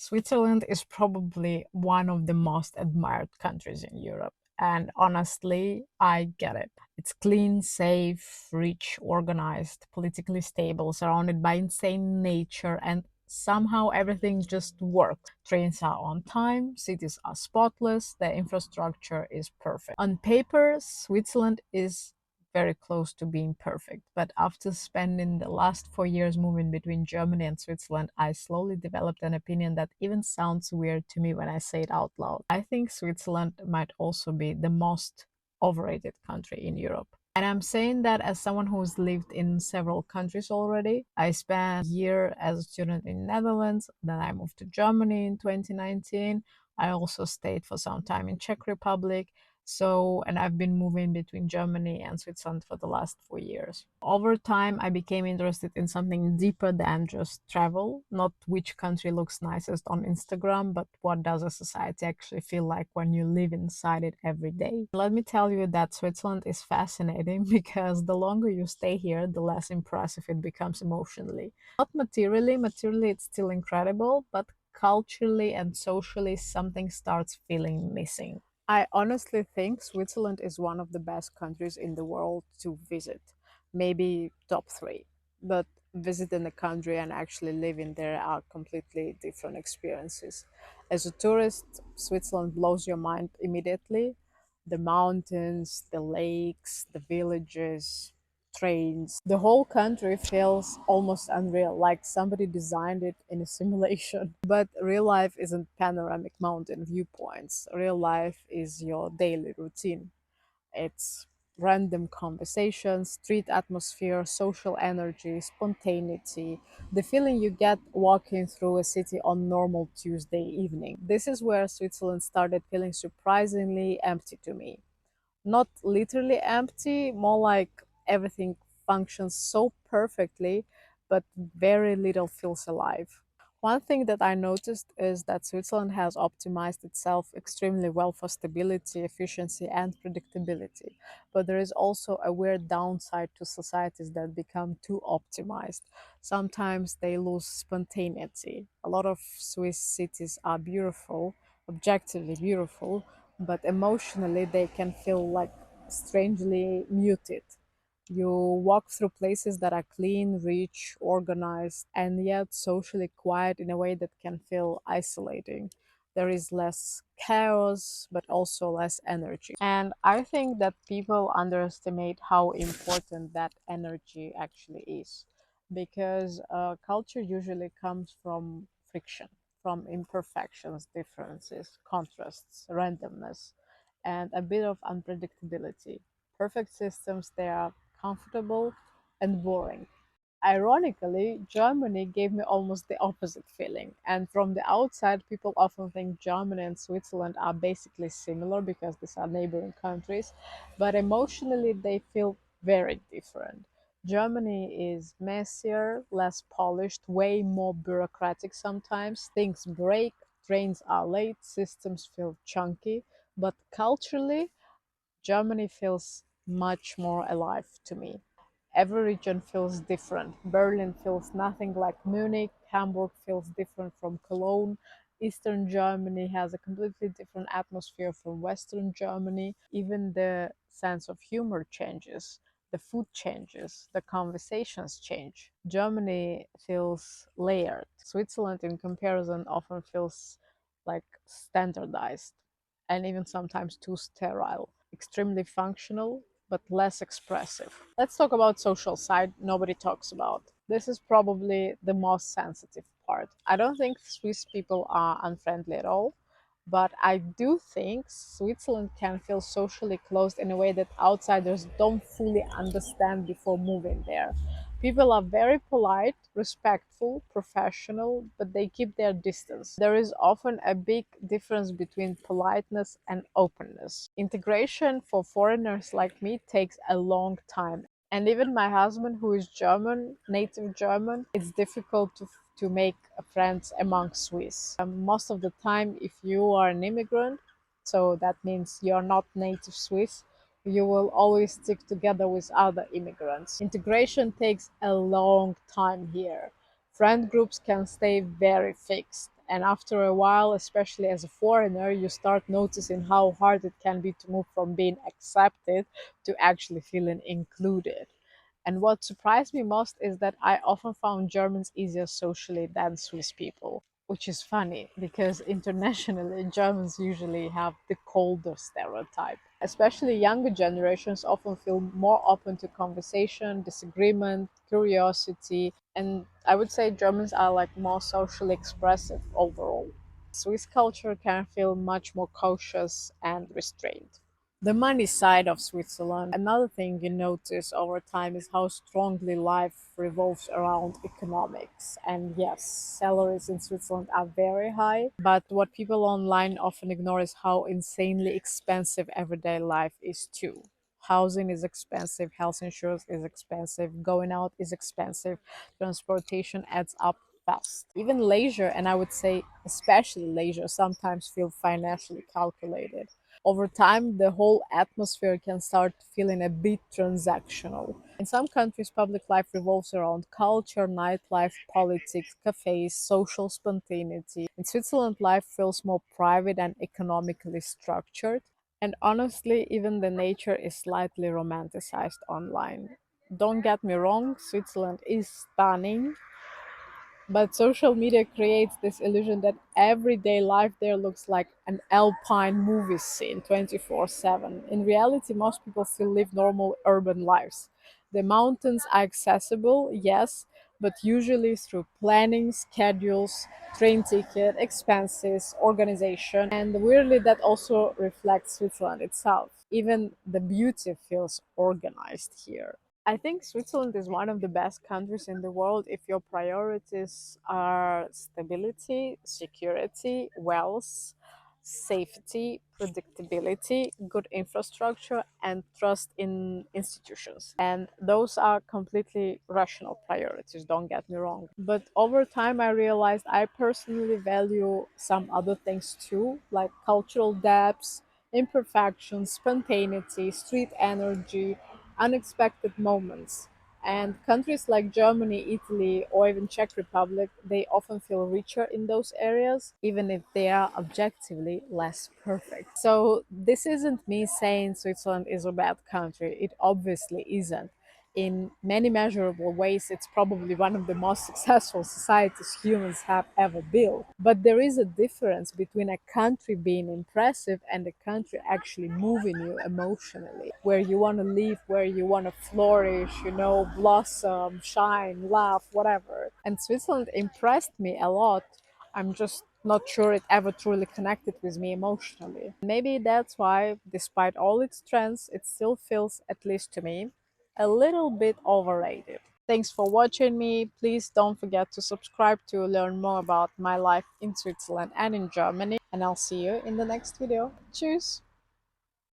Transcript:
Switzerland is probably one of the most admired countries in Europe. And honestly, I get it. It's clean, safe, rich, organized, politically stable, surrounded by insane nature, and somehow everything just works. Trains are on time, cities are spotless, the infrastructure is perfect. On paper, Switzerland is very close to being perfect. But after spending the last 4 years moving between Germany and Switzerland, I slowly developed an opinion that even sounds weird to me when I say it out loud. I think Switzerland might also be the most overrated country in Europe. And I'm saying that as someone who's lived in several countries already. I spent a year as a student in Netherlands, then I moved to Germany in 2019. I also stayed for some time in Czech Republic. So, and I've been moving between Germany and Switzerland for the last 4 years. Over time, I became interested in something deeper than just travel, not which country looks nicest on Instagram, but what does a society actually feel like when you live inside it every day. Let me tell you that Switzerland is fascinating because the longer you stay here, the less impressive it becomes emotionally. Not materially it's still incredible, but culturally and socially, something starts feeling missing. I honestly think Switzerland is one of the best countries in the world to visit, maybe top three. But visiting the country and actually living there are completely different experiences. As a tourist, Switzerland blows your mind immediately. The mountains, the lakes, the villages, trains. The whole country feels almost unreal, like somebody designed it in a simulation. But real life isn't panoramic mountain viewpoints. Real life is your daily routine. It's random conversations, street atmosphere, social energy, spontaneity, the feeling you get walking through a city on normal Tuesday evening. This is where Switzerland started feeling surprisingly empty to me. Not literally empty, more like everything functions so perfectly, but very little feels alive. One thing that I noticed is that Switzerland has optimized itself extremely well for stability, efficiency, and predictability. But there is also a weird downside to societies that become too optimized. Sometimes they lose spontaneity. A lot of Swiss cities are beautiful, objectively beautiful, but emotionally they can feel like strangely muted. You walk through places that are clean, rich, organized, and yet socially quiet in a way that can feel isolating. There is less chaos, but also less energy. And I think that people underestimate how important that energy actually is because culture usually comes from friction, from imperfections, differences, contrasts, randomness, and a bit of unpredictability. Perfect systems, they are comfortable and boring. Ironically, Germany gave me almost the opposite feeling. And from the outside, people often think Germany and Switzerland are basically similar because these are neighboring countries, but emotionally, they feel very different. Germany is messier, less polished, way more bureaucratic sometimes. Things break, trains are late, systems feel chunky, but culturally, Germany feels much more alive to me. Every region feels different. Berlin feels nothing like Munich. Hamburg feels different from Cologne. Eastern Germany has a completely different atmosphere from Western Germany. Even the sense of humor changes. The food changes. The conversations change. Germany feels layered. Switzerland, in comparison, often feels like standardized and even sometimes too sterile, extremely functional, but less expressive. Let's talk about social side nobody talks about. This is probably the most sensitive part. I don't think Swiss people are unfriendly at all, but I do think Switzerland can feel socially closed in a way that outsiders don't fully understand before moving there. People are very polite, respectful, professional, but they keep their distance. There is often a big difference between politeness and openness. Integration for foreigners like me takes a long time. And even my husband, who is German, native German, it's difficult to make friends among Swiss. Most of the time, if you are an immigrant, so that means you're not native Swiss, you will always stick together with other immigrants. Integration takes a long time here. Friend groups can stay very fixed, And after a while, especially as a foreigner, you start noticing how hard it can be to move from being accepted to actually feeling included. And what surprised me most is that I often found Germans easier socially than Swiss people, which is funny because internationally Germans usually have the colder stereotype. Especially younger generations often feel more open to conversation, disagreement, curiosity, and I would say Germans are like more socially expressive overall. Swiss culture can feel much more cautious and restrained. The money side of Switzerland. Another thing you notice over time is how strongly life revolves around economics. And yes, salaries in Switzerland are very high, but what people online often ignore is how insanely expensive everyday life is too. Housing is expensive, health insurance is expensive, going out is expensive, transportation adds up fast. Even leisure, and I would say especially leisure, sometimes feel financially calculated. Over time, the whole atmosphere can start feeling a bit transactional. In some countries, public life revolves around culture, nightlife, politics, cafes, social spontaneity. In Switzerland, life feels more private and economically structured. And honestly, even the nature is slightly romanticized online. Don't get me wrong, Switzerland is stunning, but social media creates this illusion that everyday life there looks like an alpine movie scene 24/7. In reality, most people still live normal urban lives. The mountains are accessible, yes, but usually through planning, schedules, train ticket, expenses, organization, and weirdly, that also reflects Switzerland itself. Even the beauty feels organized here. I think Switzerland is one of the best countries in the world if your priorities are stability, security, wealth, safety, predictability, good infrastructure, and trust in institutions. And those are completely rational priorities, don't get me wrong. But over time, I realized I personally value some other things too, like cultural depths, imperfections, spontaneity, street energy, unexpected moments. And countries like Germany, Italy, or even Czech Republic, they often feel richer in those areas, even if they are objectively less perfect. So this isn't me saying Switzerland is a bad country. It obviously isn't. In many measurable ways, it's probably one of the most successful societies humans have ever built. But there is a difference between a country being impressive and a country actually moving you emotionally, where you want to live, where you want to flourish, blossom, shine, laugh, whatever. And Switzerland impressed me a lot. I'm just not sure it ever truly connected with me emotionally. Maybe that's why, despite all its strengths, it still feels, at least to me, a little bit overrated. Thanks for watching me. Please don't forget to subscribe to learn more about my life in Switzerland and in Germany. And I'll see you in the next video. Tschüss!